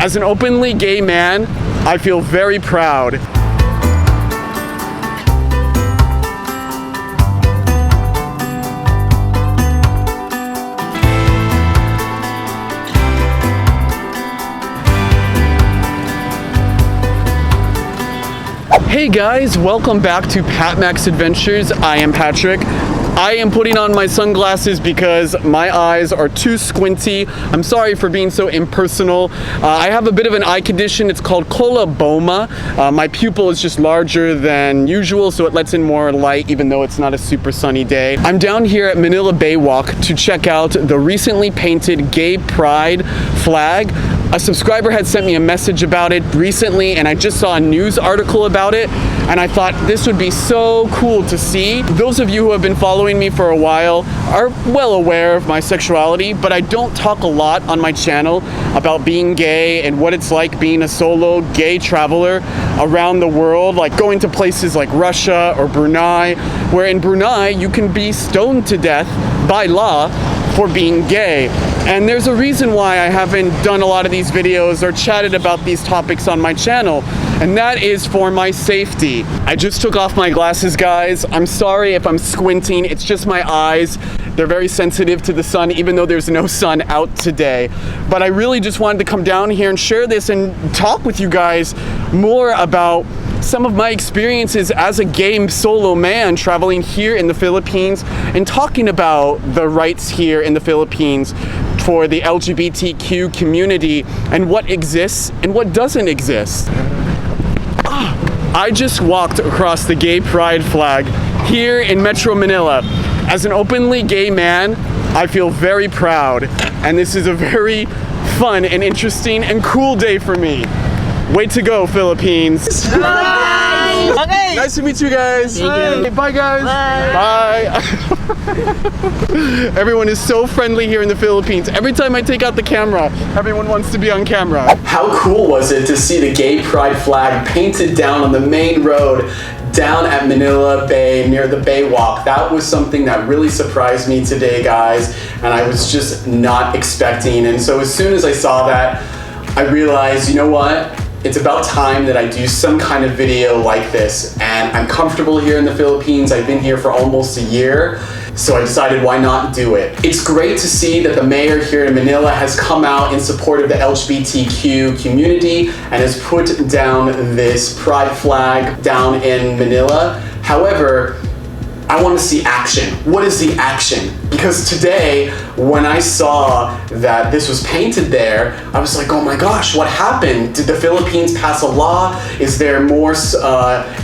As an openly gay man, I feel very proud. Hey guys, welcome back to Pat Max Adventures. I am Patrick. I am putting on my sunglasses because my eyes are too squinty. I'm sorry for being so impersonal. I have a bit of an eye condition. It's called coloboma. My pupil is just larger than usual, so it lets in more light even though it's not a super sunny day. I'm down here at Manila Bay Walk to check out the recently painted gay pride flag. A subscriber had sent me a message about it recently, and I just saw a news article about it, and I thought this would be so cool to see. Those of you who have been following me for a while are well aware of my sexuality, but I don't talk a lot on my channel about being gay and what it's like being a solo gay traveler around the world, like going to places like Russia or Brunei, where in Brunei you can be stoned to death by law for being gay. And there's a reason why I haven't done a lot of these videos or chatted about these topics on my channel, and that is for my safety. I just took off my glasses, guys. I'm sorry if I'm squinting, it's just my eyes. They're very sensitive to the sun, even though there's no sun out today. But I really just wanted to come down here and share this and talk with you guys more about some of my experiences as a gay solo man traveling here in the Philippines and talking about the rights here in the Philippines for the LGBTQ community and what exists and what doesn't exist. I just walked across the gay pride flag here in Metro Manila. As an openly gay man, I feel very proud, and this is a very fun and interesting and cool day for me. Way to go, Philippines. Bye. Okay. Nice to meet you guys. Bye. Bye guys. Bye. Everyone is so friendly here in the Philippines. Every time I take out the camera, everyone wants to be on camera. How cool was it to see the gay pride flag painted down on the main road down at Manila Bay near the Bay Walk? That was something that really surprised me today, guys, and I was just not expecting. And so as soon as I saw that, I realized, you know what? It's about time that I do some kind of video like this, and I'm comfortable here in the Philippines. I've been here for almost a year, so I decided why not do it. It's great to see that the mayor here in Manila has come out in support of the LGBTQ community and has put down this pride flag down in Manila. However, I want to see action. What is the action? Because today, when I saw that this was painted there, I was like, oh my gosh, what happened? Did the Philippines pass a law? Is there more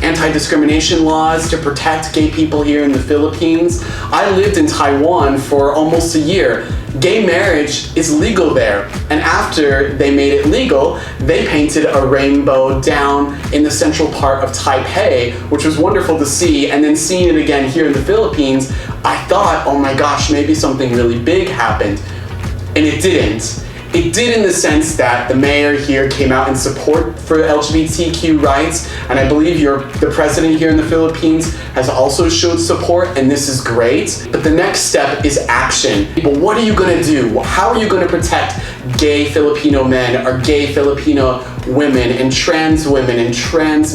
anti-discrimination laws to protect gay people here in the Philippines? I lived in Taiwan for almost a year. Gay marriage is legal there, and after they made it legal, they painted a rainbow down in the central part of Taipei, which was wonderful to see. And then seeing it again here in the Philippines, I thought, oh my gosh, maybe something really big happened. And it didn't. It did in the sense that the mayor here came out in support for LGBTQ rights, and I believe the president here in the Philippines has also showed support, and this is great. But the next step is action. But what are you gonna do? How are you gonna protect gay Filipino men or gay Filipino women and trans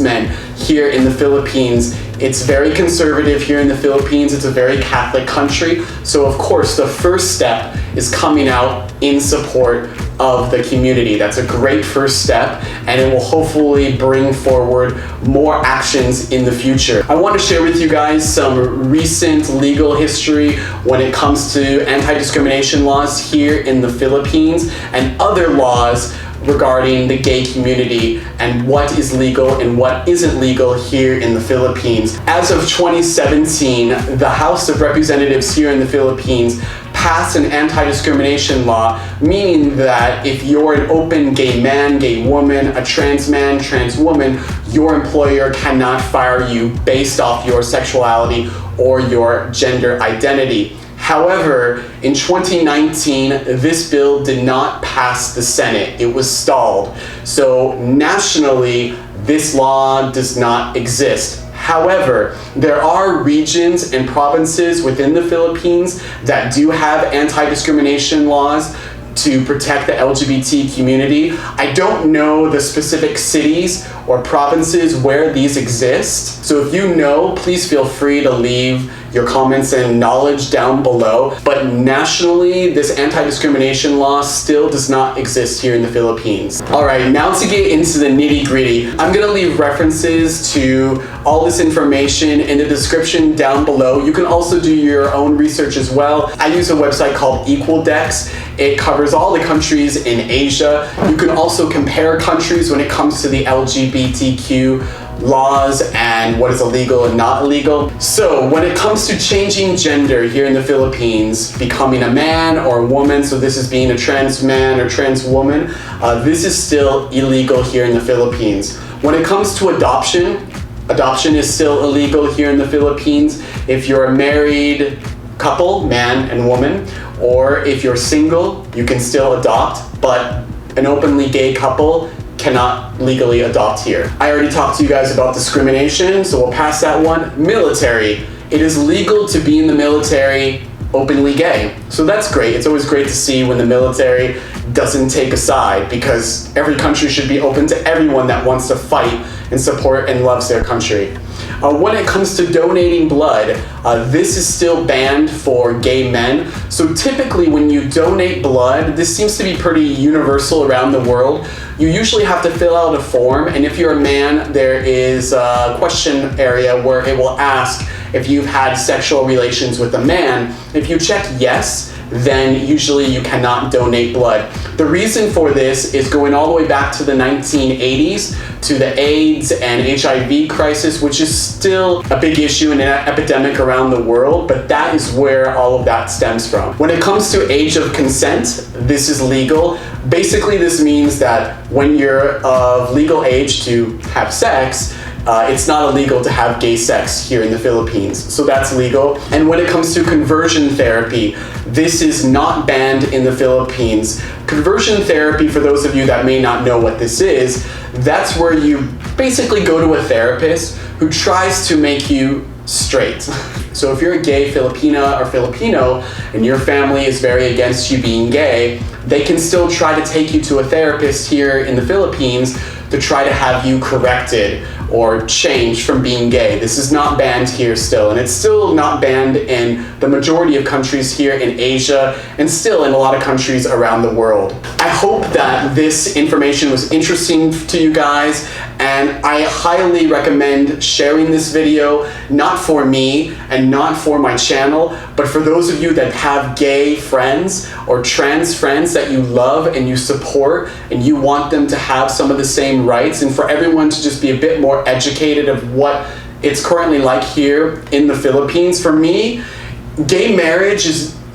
men here in the Philippines? It's very conservative here in the Philippines. It's a very Catholic country. So of course, the first step is coming out in support of the community. That's a great first step, and it will hopefully bring forward more actions in the future. I want to share with you guys some recent legal history when it comes to anti-discrimination laws here in the Philippines and other laws regarding the gay community and what is legal and what isn't legal here in the Philippines. As of 2017, the House of Representatives here in the Philippines passed an anti-discrimination law, meaning that if you're an open gay man, gay woman, a trans man, trans woman, your employer cannot fire you based off your sexuality or your gender identity. However, in 2019, this bill did not pass the Senate. It was stalled. So nationally, this law does not exist. However, there are regions and provinces within the Philippines that do have anti-discrimination laws. to protect the LGBT community. I don't know the specific cities or provinces where these exist. So if you know, please feel free to leave your comments and knowledge down below. But nationally, this anti-discrimination law still does not exist here in the Philippines. All right, now to get into the nitty-gritty, I'm gonna leave references to all this information in the description down below. You can also do your own research as well. I use a website called EqualDex. It covers all the countries in Asia. You can also compare countries when it comes to the LGBTQ laws and what is illegal and not illegal. So when it comes to changing gender here in the Philippines, becoming a man or a woman, so this is being a trans man or trans woman, this is still illegal here in the Philippines. When it comes to adoption, adoption is still illegal here in the Philippines. If you're a married couple, man and woman, or if you're single, you can still adopt, but an openly gay couple cannot legally adopt here. I already talked to you guys about discrimination, so we'll pass that one. Military. It is legal to be in the military openly gay. So that's great. It's always great to see when the military doesn't take a side, because every country should be open to everyone that wants to fight and support and loves their country. When it comes to donating blood, this is still banned for gay men. So typically when you donate blood, this seems to be pretty universal around the world. You usually have to fill out a form, and if you're a man, there is a question area where it will ask if you've had sexual relations with a man. If you check yes, then usually you cannot donate blood. The reason for this is going all the way back to the 1980s, to the AIDS and HIV crisis, which is still a big issue and an epidemic around the world, but that is where all of that stems from. When it comes to age of consent, this is legal. Basically, this means that when you're of legal age to have sex, it's not illegal to have gay sex here in the Philippines. So that's legal. And when it comes to conversion therapy, this is not banned in the Philippines. Conversion therapy, for those of you that may not know what this is, that's where you basically go to a therapist who tries to make you straight. So if you're a gay Filipina or Filipino and your family is very against you being gay, they can still try to take you to a therapist here in the Philippines to try to have you corrected or changed from being gay. This is not banned here still, and it's still not banned in the majority of countries here in Asia and still in a lot of countries around the world. I hope that this information was interesting to you guys, and I highly recommend sharing this video, not for me and not for my channel, but for those of you that have gay friends or trans friends that you love and you support and you want them to have some of the same rights, and for everyone to just be a bit more educated of what it's currently like here in the Philippines. For me, gay marriage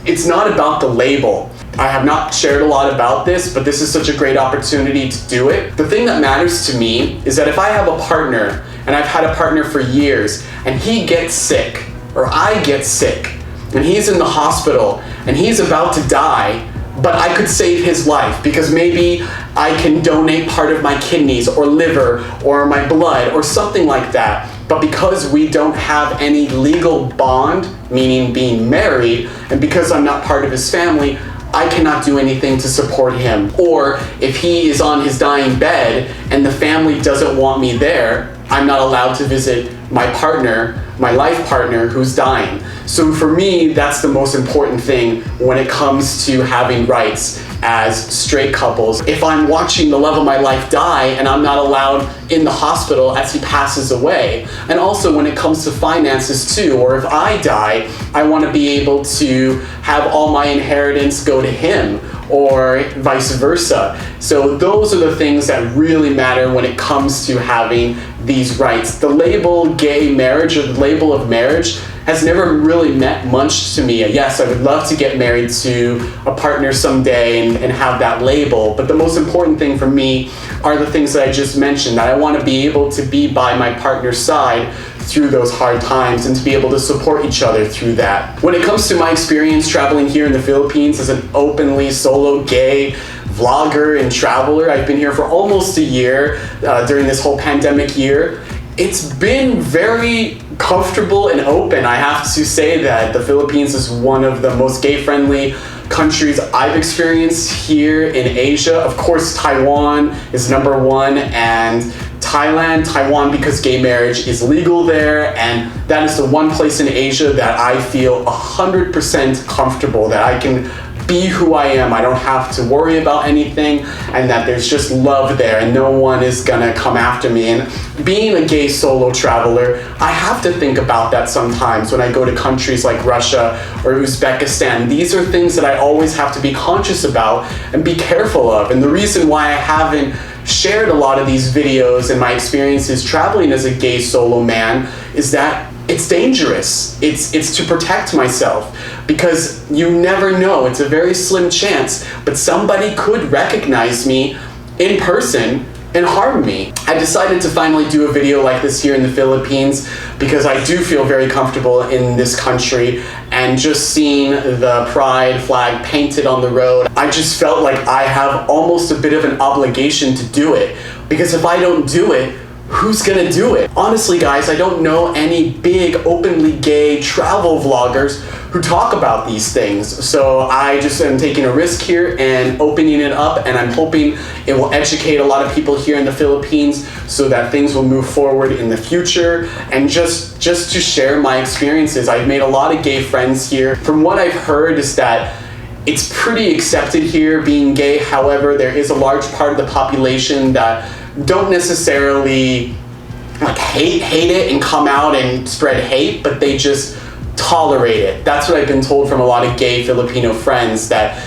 it's not about the label. I have not shared a lot about this, but this is such a great opportunity to do it. The thing that matters to me is that if I have a partner, and I've had a partner for years, and he gets sick, or I get sick, and he's in the hospital, and he's about to die, but I could save his life because maybe I can donate part of my kidneys or liver or my blood or something like that. But because we don't have any legal bond, meaning being married, and because I'm not part of his family, I cannot do anything to support him. Or if he is on his dying bed and the family doesn't want me there, I'm not allowed to visit my partner, my life partner who's dying. So for me, that's the most important thing when it comes to having rights as straight couples. If I'm watching the love of my life die and I'm not allowed in the hospital as he passes away, and also when it comes to finances too, or if I die, I want to be able to have all my inheritance go to him, or vice versa. So those are the things that really matter when it comes to having these rights. The label gay marriage or the label of marriage has never really meant much to me. Yes, I would love to get married to a partner someday and have that label, but the most important thing for me are the things that I just mentioned, that I want to be able to be by my partner's side through those hard times and to be able to support each other through that. When it comes to my experience traveling here in the Philippines as an openly solo gay vlogger and traveler, I've been here for almost a year during this whole pandemic year. It's been very comfortable and open. I have to say that the Philippines is one of the most gay-friendly countries I've experienced here in Asia. Of course, Taiwan is #1, and Thailand, Taiwan, because gay marriage is legal there, and that is the one place in Asia that I feel 100% comfortable, that I can be who I am. I don't have to worry about anything, and that there's just love there and no one is gonna come after me. And being a gay solo traveler, I have to think about that sometimes when I go to countries like Russia or Uzbekistan. These are things that I always have to be conscious about and be careful of. And the reason why I haven't shared a lot of these videos and my experiences traveling as a gay solo man is that it's dangerous. It's to protect myself, because you never know. It's a very slim chance, but somebody could recognize me in person and harm me. I decided to finally do a video like this here in the Philippines because I do feel very comfortable in this country, and just seeing the pride flag painted on the road, I just felt like I have almost a bit of an obligation to do it, because if I don't do it, who's gonna do it? Honestly, guys, I don't know any big openly gay travel vloggers who talk about these things. So I just am taking a risk here and opening it up, and I'm hoping it will educate a lot of people here in the Philippines so that things will move forward in the future, and just to share my experiences. I've made a lot of gay friends here. From what I've heard is that it's pretty accepted here being gay. However, there is a large part of the population that don't necessarily like hate it and come out and spread hate, but they just tolerate it. That's what I've been told from a lot of gay Filipino friends, that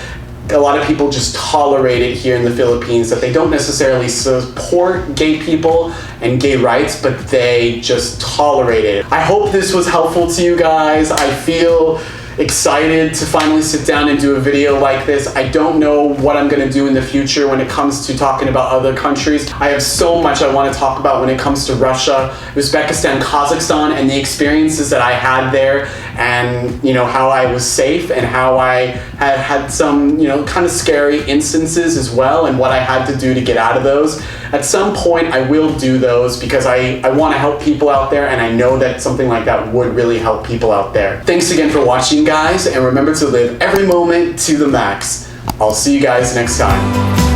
a lot of people just tolerate it here in the Philippines, that they don't necessarily support gay people and gay rights, but they just tolerate it. I hope this was helpful to you guys. I feel excited to finally sit down and do a video like this. I don't know what I'm going to do in the future when it comes to talking about other countries. I have so much I want to talk about when it comes to Russia, Uzbekistan, Kazakhstan, and the experiences that I had there, and how I was safe, and how I had some kind of scary instances as well, and what I had to do to get out of those. At some point I will do those, because I want to help people out there, and I know that something like that would really help people out there. Thanks again for watching, guys, and remember to live every moment to the max. I'll see you guys next time.